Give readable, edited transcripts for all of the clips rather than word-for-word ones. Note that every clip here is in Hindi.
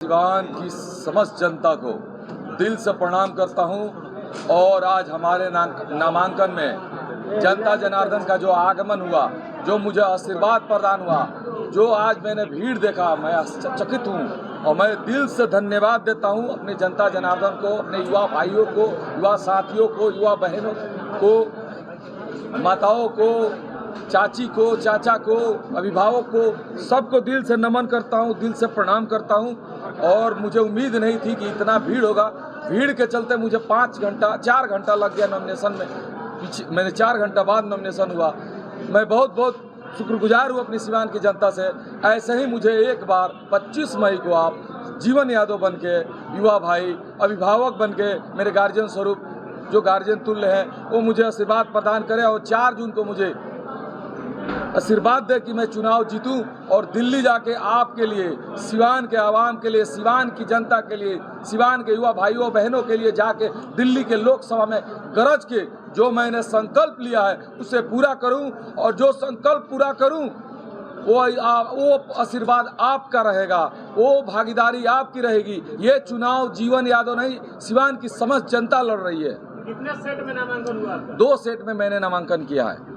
सिवान की समस्त जनता को दिल से प्रणाम करता हूं। और आज हमारे नामांकन में जनता जनार्दन का जो आगमन हुआ, जो मुझे आशीर्वाद प्रदान हुआ, जो आज मैंने भीड़ देखा, मैं आश्चर्यचकित हूँ। और मैं दिल से धन्यवाद देता हूँ अपने जनता जनार्दन को, अपने युवा भाइयों को, युवा साथियों को, युवा बहनों को, माताओं को, चाची को, चाचा को, अभिभावक को, सबको दिल से नमन करता हूँ, दिल से प्रणाम करता हूँ। और मुझे उम्मीद नहीं थी कि इतना भीड़ होगा। भीड़ के चलते मुझे 4 घंटा लग गया नॉमिनेशन में। मैंने 4 घंटा बाद नॉमिनेशन हुआ। मैं बहुत शुक्रगुजार हूँ अपनी सिवान की जनता से। ऐसे ही मुझे एक बार 25 मई को आप जीवन यादव बन के, युवा भाई, अभिभावक बन के, मेरे गार्जियन स्वरूप जो गार्जियन तुल्य है, वो मुझे आशीर्वाद प्रदान करें और 4 जून को मुझे आशीर्वाद दे कि मैं चुनाव जीतूं और दिल्ली जाके आपके लिए, सिवान के आवाम के लिए, सिवान की जनता के लिए, सिवान के युवा भाइयों बहनों के लिए जाके दिल्ली के लोकसभा में गरज के जो मैंने संकल्प लिया है उसे पूरा करूं। और जो संकल्प पूरा करूं वो आशीर्वाद आपका रहेगा, वो भागीदारी आपकी रहेगी। ये चुनाव जीवन यादव नहीं, सिवान की समस्त जनता लड़ रही है। कितने सेट में नामांकन हुआ आपका? 2 सेट में मैंने नामांकन किया है।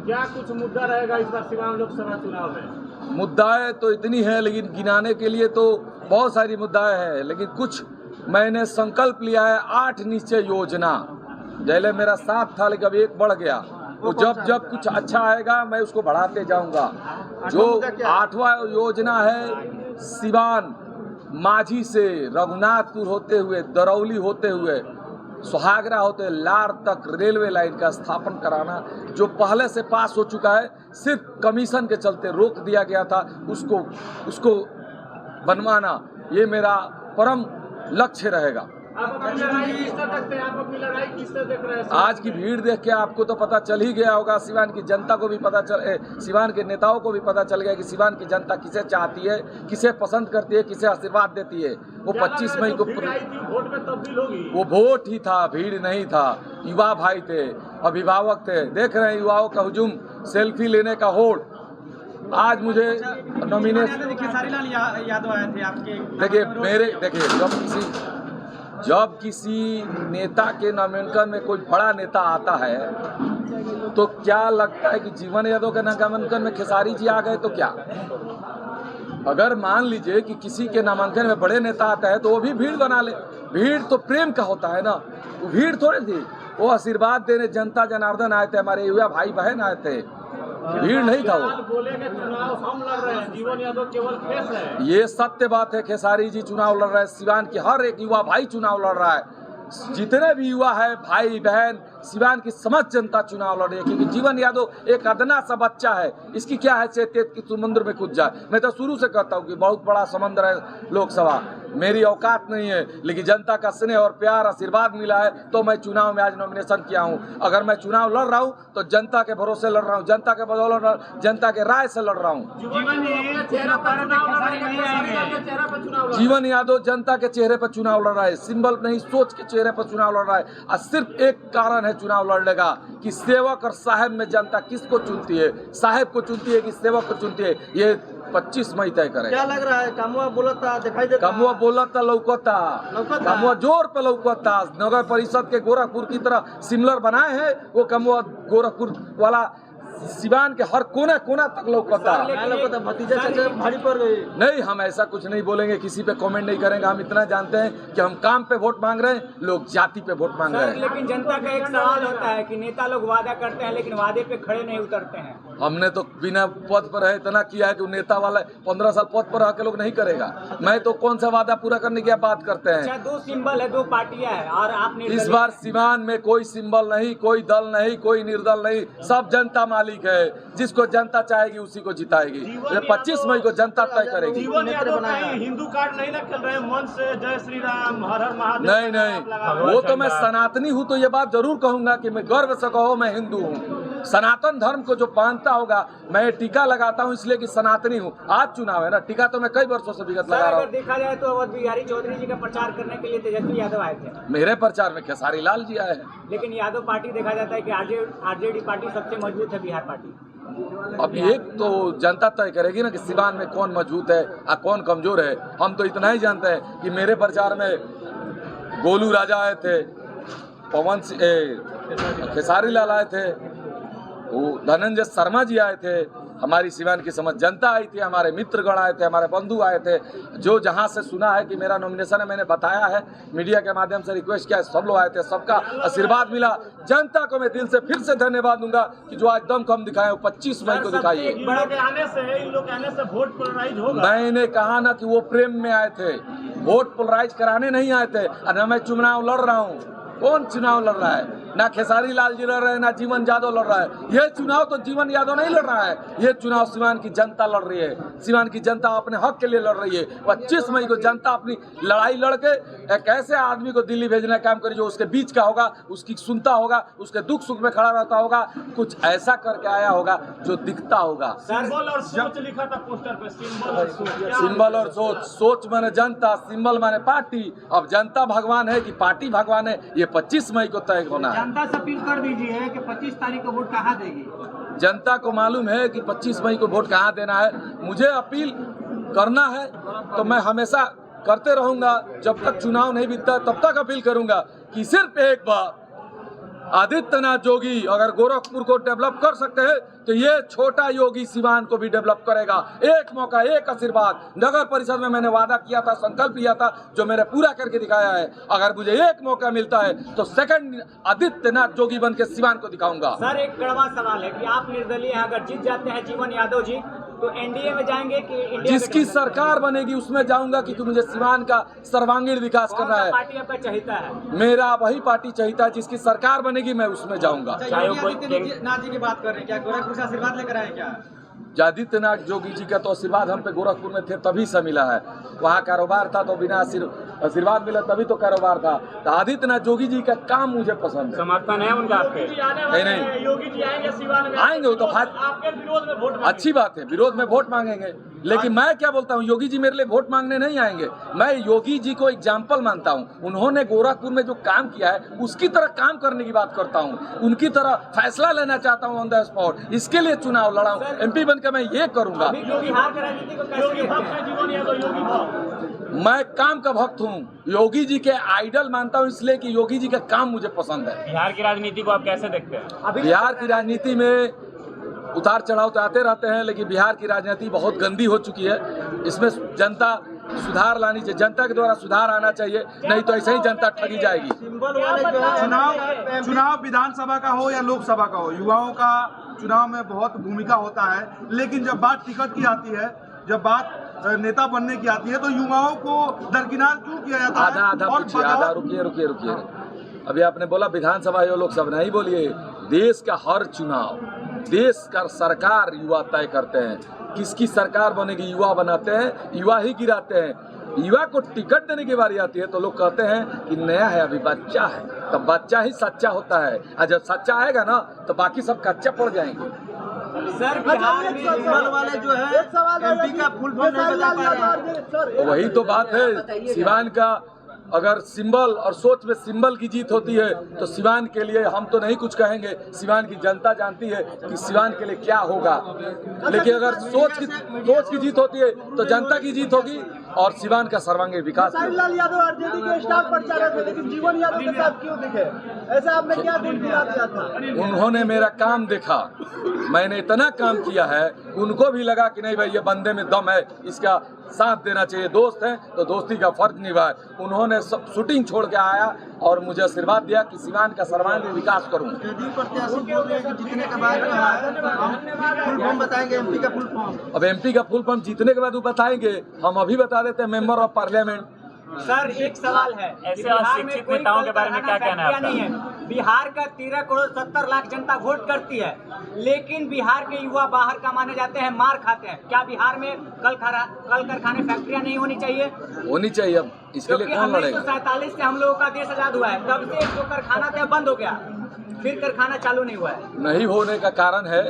क्या कुछ मुद्दा रहेगा इस बार सिवान लोकसभा चुनाव में? मुद्दाएं तो इतनी हैं, लेकिन गिनाने के लिए तो बहुत सारी मुद्दाएं हैं, लेकिन कुछ मैंने संकल्प लिया है। 8 निश्चय योजना, पहले मेरा 7 था लेकिन अब 1 बढ़ गया। वो जब कुछ अच्छा आएगा मैं उसको बढ़ाते जाऊंगा। जो 8वां योजना है, सिवान माझी से रघुनाथपुर होते हुए, दरौली होते हुए, सुहागरा होते लार तक रेलवे लाइन का स्थापन कराना, जो पहले से पास हो चुका है, सिर्फ कमीशन के चलते रोक दिया गया था, उसको बनवाना, ये मेरा परम लक्ष्य रहेगा। आप अपनी लड़ाई किससे देखते हैं? आप अपनी लड़ाई किससे देख रहे हैं? आज की भीड़ देख के आपको तो पता चल ही गया होगा, सिवान की जनता को भी पता सिवान के नेताओं को भी पता चल गया कि सिवान की जनता किसे चाहती है, किसे पसंद करती है, किसे आशीर्वाद देती है। वो 25 मई को वोट में तब्दील होगी। वो वोट ही था, भीड़ नहीं था। युवा भाई थे, अभिभावक थे। देख रहे हैं युवाओं का हुजूम, सेल्फी लेने का होड़। आज मुझे नॉमिनेशन खेसारी लाल यादव आए थे आपके। देखिए जब किसी नेता के नामांकन में कोई बड़ा नेता आता है तो क्या लगता है कि जीवन यादव के नामांकन में खेसारी जी आ गए तो क्या? अगर मान लीजिए कि किसी के नामांकन में बड़े नेता आता है तो वो भी भीड़ बना ले। भीड़ तो प्रेम का होता है ना, वो भीड़ थोड़ी थी। वो आशीर्वाद देने जनता जनार्दन आए थे, हमारे युवा भाई बहन आए थे, भीड़ नहीं था। वो बोलेंगे चुनाव हम लड़ रहे हैं, जीवन यादव केवल फेस है। ये सत्य बात है। खेसारी जी चुनाव लड़ रहे हैं, सिवान की हर एक युवा भाई चुनाव लड़ रहा है। जितने भी युवा है, भाई बहन, सिवान की समस्त जनता चुनाव लड़ रही है। क्योंकि जीवन यादव एक अदना सा बच्चा है, इसकी क्या हैसियत कि समुद्र में कूद जाए। मैं तो शुरू से कहता हूँ कि बहुत बड़ा समुद्र है लोकसभा, मेरी औकात नहीं है, लेकिन जनता का स्नेह और प्यार आशीर्वाद मिला है तो मैं चुनाव में आज नॉमिनेशन किया हूँ। अगर मैं चुनाव लड़ रहा हूँ तो जनता के भरोसे लड़ रहा हूँ, जनता के बदौलत, जनता के राय से लड़ रहा हूँ। जीवन यादव जनता के चेहरे पर चुनाव लड़ रहा है, सिंबल नहीं सोच के चेहरे पर चुनाव लड़ रहा है। और सिर्फ एक कारण है चुनाव लड़ने का कि सेवक और साहेब में जनता किसको चुनती है, साहेब को चुनती है कि सेवक को चुनती है, ये 25 मई तय करें। क्या लग रहा है? कमुआ बोला था, दिखाई देता। कमुआ बोला था, लौकता कमुआ जोर पे लौकता। नगर परिषद के गोरखपुर की तरह सिमिलर बनाए हैं, वो कमुआ गोरखपुर वाला सिवान के हर कोना कोना तक लौकता। भतीजा चाचा भारी पड़ गए। नहीं, हम ऐसा कुछ नहीं बोलेंगे, किसी पे कमेंट नहीं करेंगे। हम इतना जानते हैं कि हम काम पे वोट मांग रहे हैं, लोग जाति पे वोट मांग रहे हैं। लेकिन जनता का एक सवाल होता है कि नेता लोग वादा करते हैं लेकिन वादे पे खड़े नहीं उतरते हैं। हमने तो बिना पद पर है इतना किया है कि नेता वाला 15 साल पद पर रह के लोग नहीं करेगा। मैं तो कौन सा वादा पूरा करने की बात करते हैं। अच्छा, 2 सिंबल है, 2 पार्टियां हैं और आपने इस बार सिवान में कोई सिंबल नहीं, कोई दल नहीं, कोई निर्दल नहीं, सब जनता मालिक है। जिसको जनता चाहेगी उसी को जिताएगी। 25 मई को जनता तय करेगी। जीवन यादव हिंदू कार्ड नहीं ना खेल रहे, मन से जय श्री राम, हर हर महादेव। नहीं, वो तो मैं सनातनी हूँ तो ये बात जरूर कहूंगा कि मैं गर्व से कहो मैं हिंदू हूँ। सनातन धर्म को जो मानता होगा, मैं टीका लगाता हूँ इसलिए कि सनातनी हूँ। आज चुनाव है ना, टीका तो मैं कई वर्षों से विगत लगा रहा हूँ। देखा जाए तो अवध बिहारी चौधरी जी का प्रचार करने के लिए तेजस्वी यादव आए थे। मेरे प्रचार में खेसारी लाल जी आए हैं। लेकिन यादव पार्टी देखा जाता है कि आरजेडी पार्टी सबसे मजबूत है, बिहार पार्टी। अब एक तो जनता तय करेगी ना कि सिवान में कौन मजबूत है और कौन कमजोर है। हम तो इतना ही जानते हैं कि मेरे प्रचार में गोलू राजा आए थे, खेसारी लाल आए थे, वो धनंजय शर्मा जी आए थे, हमारी सिवान की समझ जनता आई थी, हमारे मित्रगण आए थे, हमारे बंधु आए थे। जो जहां से सुना है कि मेरा नॉमिनेशन है, मैंने बताया है, मीडिया के माध्यम से रिक्वेस्ट किया है, सब लोग आए थे, सबका आशीर्वाद मिला। जनता को मैं दिल से फिर से धन्यवाद दूंगा कि जो आज दम कम दिखाए वो 25 मई को दिखाइए। इन लोग के आने से वोट पोलराइज होगा। मैंने कहा ना कि वो प्रेम में आए थे, वोट पोलराइज कराने नहीं आए थे। और न मैं चुनाव लड़ रहा हूँ, कौन चुनाव लड़ रहा है? ना खेसारी लाल जी लड़ रहे हैं, ना जीवन यादव लड़ रहा है। ये चुनाव तो जीवन यादव नहीं लड़ रहा है, ये चुनाव सिवान की जनता लड़ रही है। सिवान की जनता अपने हक के लिए लड़ रही है। 25 मई को जनता अपनी लड़ाई लड़के एक ऐसे आदमी को दिल्ली भेजने का काम करे जो उसके बीच का होगा, उसकी सुनता होगा, उसके दुख सुख में खड़ा रहता होगा, कुछ ऐसा करके आया होगा जो दिखता होगा। सिंबल और सोच लिखा था पोस्टर पे, सिंबल और सोच। सिंबल और सोच, सोच माने जनता, सिंबल माने पार्टी। अब जनता भगवान है कि पार्टी भगवान है, ये 25 मई को तय होना है। जनता से अपील कर दीजिए कि 25 तारीख को वोट कहाँ देगी। जनता को मालूम है कि 25 मई को वोट कहाँ देना है। मुझे अपील करना है तो मैं हमेशा करते रहूंगा, जब तक चुनाव नहीं बीतता तब तक अपील करूंगा कि सिर्फ एक बार आदित्यनाथ योगी अगर गोरखपुर को डेवलप कर सकते हैं तो ये छोटा योगी सिवान को भी डेवलप करेगा। एक मौका, एक आशीर्वाद। नगर परिषद में मैंने वादा किया था, संकल्प लिया था, जो मैंने पूरा करके दिखाया है। अगर मुझे एक मौका मिलता है तो सेकंड आदित्यनाथ योगी बन के सिवान को दिखाऊंगा। सर एक कड़वा सवाल है कि आप निर्दलीय हैं, अगर जीत जाते हैं जीवन यादव जी तो एनडीए में जाएंगे कि इंडिया जिसकी सरकार बनेगी उसमें जाऊंगा, क्योंकि मुझे सिवान का सर्वांगीण विकास करना है। पार्टी आपका चाहता है? मेरा वही पार्टी चाहता है, जिसकी सरकार बनेगी मैं उसमें जाऊंगा। आदित्यनाथ जी की बात कर रहे हैं, क्या गोरखपुर से आशीर्वाद लेकर आए क्या? आदित्यनाथ योगी जी का तो आशीर्वाद हम पे गोरखपुर में थे तभी से मिला है। वहाँ कारोबार था तो बिना आशीर्वाद मिला तभी तो कारोबार था। तो आदित्यनाथ योगी जी का काम मुझे पसंद है। समर्थन है उनका आपके? नहीं, योगी जी आएंगे सिवान में, आएंगे वो तो आपके विरोध में वोट मांगेंगे। अच्छी बात है, विरोध में वोट मांगेंगे, लेकिन मैं क्या बोलता हूँ, योगी जी मेरे लिए वोट मांगने नहीं आएंगे। मैं योगी जी को एग्जाम्पल मानता हूँ। उन्होंने गोरखपुर में जो काम किया है उसकी तरह काम करने की बात करता हूँ, उनकी तरह फैसला लेना चाहता हूँ ऑन द स्पॉट। इसके लिए चुनाव लड़ा हूँ, MP बनकर मैं ये करूंगा। बिहार की राजनीति को कैसे भक्त है जीवन यादव, योगी भक्त। मैं काम का भक्त हूँ, योगी जी के आइडल मानता हूँ इसलिए कि योगी जी का काम मुझे पसंद है। बिहार की राजनीति को आप कैसे देखते हैं? बिहार की राजनीति में उतार चढ़ाव तो आते रहते हैं, लेकिन बिहार की राजनीति बहुत गंदी हो चुकी है। इसमें जनता सुधार लानी चाहिए, जनता के द्वारा सुधार आना चाहिए, नहीं तो ऐसे ही जनता ठगी जाएगी। चुनाव विधानसभा का हो या लोकसभा का हो, युवाओं का चुनाव में बहुत भूमिका होता है। लेकिन जब बात टिकट की आती है, जब बात नेता बनने की आती है, तो युवाओं को दरकिनार क्यों किया जाता है? आधा रुकिए। अभी आपने बोला विधानसभा या लोकसभा, नहीं बोलिए। देश का हर चुनाव देश का सरकार युवा तय करते हैं। किसकी सरकार बनेगी युवा बनाते हैं, युवा ही गिराते हैं। युवा को टिकट देने की बारी आती है तो लोग कहते हैं कि नया है, अभी बच्चा है, तब बच्चा ही सच्चा होता है। और जब सच्चा आएगा ना तो बाकी सब कच्चा पड़ जाएंगे। सर बिहार में सिंबल वाले जो है MP का फुल फॉर्म नहीं बता पा रहे हैं। वही तो बात है। सिवान का अगर सिंबल और सोच में सिंबल की जीत होती है तो सिवान के लिए हम तो नहीं कुछ कहेंगे, सिवान की जनता जानती है कि सिवान के लिए क्या होगा। लेकिन अगर सोच की जीत होती है तो जनता की जीत होगी और सिवान का सर्वांगीण विकास। लाल यादव आरजेडी के स्टार प्रचारक थे, लेकिन जीवन यादव के साथ क्यों दिखे? ऐसा आपने क्या दिल दिया था? उन्होंने मेरा काम देखा, मैंने इतना काम किया है, उनको भी लगा कि नहीं भाई ये बंदे में दम है, इसका साथ देना चाहिए। दोस्त हैं तो दोस्ती का फर्ज निभाए। उन्होंने सब शूटिंग छोड़ के आया और मुझे आशीर्वाद दिया कि सिवान का सर्वांगीण विकास करूं। प्रत्याशी बोल रहे हैं कि जीतने के बाद फुल फॉर्म बताएंगे, MP का फुल फॉर्म। अब MP का फुल फॉर्म जीतने के बाद वो बताएंगे, हम अभी बता देते हैं, मेंबर ऑफ पार्लियामेंट। सर एक सवाल है, ऐसे अशिक्षित नेताओं के बारे में क्या कहना है आपका? नहीं है, बिहार का 13 करोड़ 70 लाख जनता वोट करती है, लेकिन बिहार के युवा बाहर कमाने जाते हैं, मार खाते हैं। क्या बिहार में कल कारखाने फैक्ट्रियां नहीं होनी चाहिए? होनी चाहिए। अब इसके लिए कौन लड़ेगा? 1947 से हम लोगों का देश आजाद हुआ है, तब से जो कारखाना था बंद हो गया, फिर कारखाना चालू नहीं हुआ है। नहीं होने का कारण है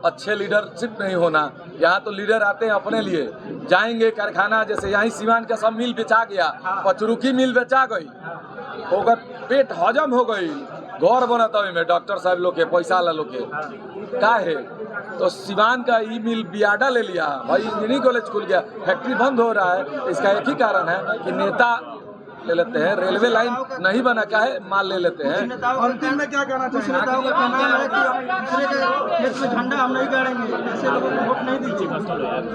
अच्छे लीडरशिप नहीं होना। यहाँ तो लीडर आते हैं अपने लिए, जाएंगे कारखाना, जैसे यहाँ सिवान का सब मिल बेचा गया, पचरुखी मिल बेचा गई, होकर पेट हजम हो गई, घर बनाता हूँ मैं डॉक्टर साहब लोग के पैसा वाला लोग के का है। तो सिवान का ई मिल बियाडा ले लिया भाई, इंजीनियरिंग कॉलेज खुल गया, फैक्ट्री बंद हो रहा है। इसका एक ही कारण है कि नेता ले लेते हैं, रेलवे लाइन नहीं बना क्या है, माल ले लेते हैं। अंतिम में क्या कहना कुछ नेताओं का कहना है कि दूसरे के खेत में झंडा हम नहीं गाड़ेंगे, ऐसे लोगों को वोट नहीं दीजिए।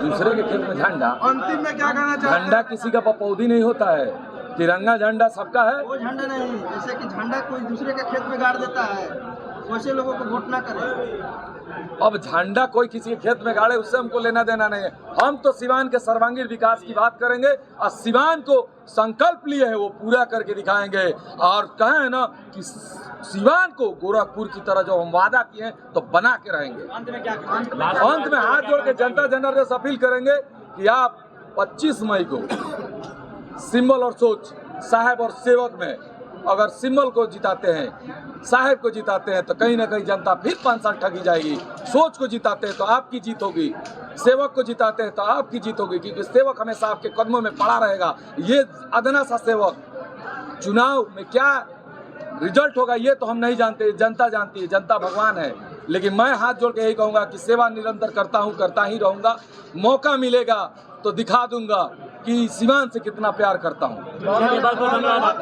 दूसरे के खेत में झंडा, अंतिम में क्या कहना चाहते हैं? झंडा किसी का पपौधी नहीं होता है, तिरंगा झंडा सबका है। वो झंडा नहीं, जैसे कि झंडा कोई दूसरे के खेत में गाड़ देता है, वैसे लोगों को वोट ना करें। अब झंडा कोई किसी के खेत में गाड़े उससे हमको लेना देना नहीं है। हम तो सिवान के सर्वांगीण विकास की बात करेंगे और सिवान को संकल्प लिए है वो पूरा करके दिखाएंगे। और कहें ना कि सिवान को गोरखपुर की तरह जो हम वादा किए हैं तो बना के रहेंगे। अंत में क्या अंत में हाथ जोड़ के जनता जनार्दन से अपील करेंगे कि आप 25 मई को सिंबल और सोच, साहब और सेवक में अगर सिंबल को जिताते हैं, साहब को जिताते हैं तो कहीं ना कहीं जनता फिर 5 साल ठगी जाएगी। सोच को जिताते हैं तो आपकी जीत होगी, सेवक को जिताते हैं तो आपकी जीत होगी, क्योंकि सेवक हमेशा आपके कदमों में पड़ा रहेगा। ये अदना सा सेवक चुनाव में क्या रिजल्ट होगा ये तो हम नहीं जानते, जनता जानती है, जनता भगवान है। लेकिन मैं हाथ जोड़ के यही कहूँगा कि सेवा निरंतर करता हूँ, करता ही रहूँगा। मौका मिलेगा तो दिखा दूंगा कि सिवान से कितना प्यार करता हूँ। बहुत बहुत धन्यवाद।